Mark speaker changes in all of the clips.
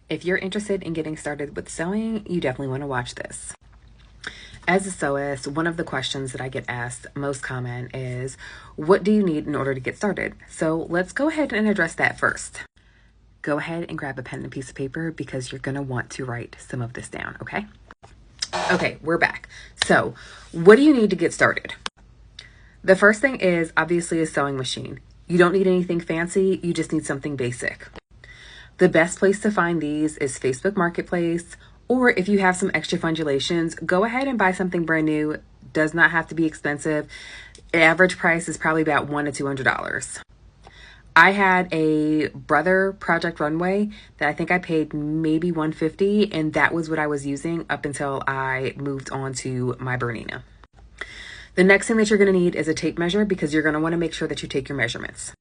Speaker 1: If you're interested in getting started with sewing, you definitely want to watch this. As a sewist, one of the questions that I get asked most common is, what do you need in order to get started? So let's go ahead and address that first. Go ahead and grab a pen and a piece of paper because you're going to want to write some of this down, okay? Okay, we're back. So what do you need to get started? The first thing is obviously a sewing machine. You don't need anything fancy, you just need something basic. The best place to find these is Facebook Marketplace, or if you have some extra fundulations, go ahead and buy something brand new. Does not have to be expensive. Average price is probably about $100 to $200. I had a Brother Project Runway that I think I paid maybe $150, and that was what I was using up until I moved on to my Bernina. The next thing that you're going to need is a tape measure because you're going to want to make sure that you take your measurements.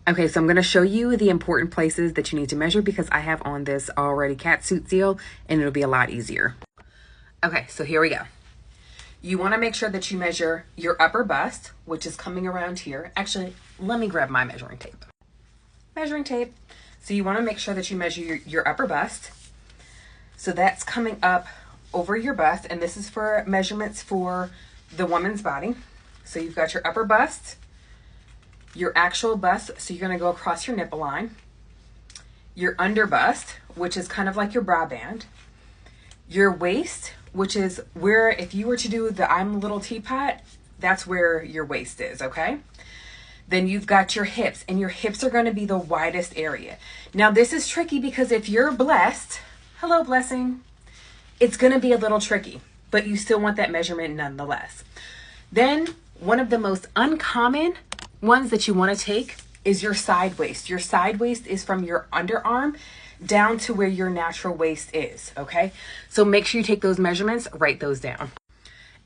Speaker 1: Okay, so I'm going to show you the important places that you need to measure because I have on this already catsuit seal and it'll be a lot easier. Okay, so here we go. You want to make sure that you measure your upper bust, which is coming around here. Actually, let me grab my measuring tape. Measuring tape. So you want to make sure that you measure your upper bust. So that's coming up over your bust, and this is for measurements for the woman's body. So you've got your upper bust, your actual bust, so you're going to go across your nipple line, your under bust, which is kind of like your bra band, your waist, which is where, if you were to do the I'm a little teapot, that's where your waist is, okay? Then you've got your hips, and your hips are going to be the widest area. Now this is tricky because if you're blessed, hello blessing, it's going to be a little tricky, but you still want that measurement nonetheless. Then one of the most uncommon ones that you want to take is your side waist. Your side waist is from your underarm down to where your natural waist is, okay? So make sure you take those measurements, write those down.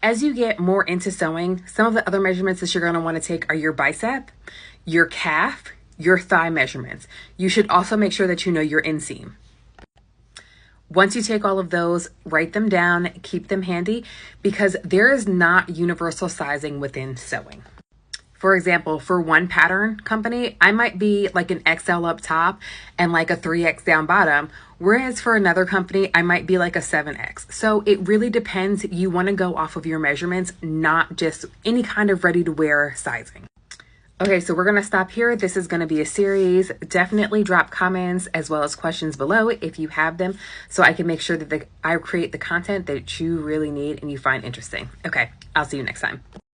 Speaker 1: As you get more into sewing, some of the other measurements that you're going to want to take are your bicep, your calf, your thigh measurements. You should also make sure that you know your inseam. Once you take all of those, write them down, keep them handy because there is not universal sizing within sewing. For example, for one pattern company, I might be like an XL up top and like a 3X down bottom, whereas for another company, I might be like a 7X. So it really depends. You want to go off of your measurements, not just any kind of ready to wear sizing. Okay, so we're going to stop here. This is going to be a series. Definitely drop comments as well as questions below if you have them so I can make sure that I create the content that you really need and you find interesting. Okay, I'll see you next time.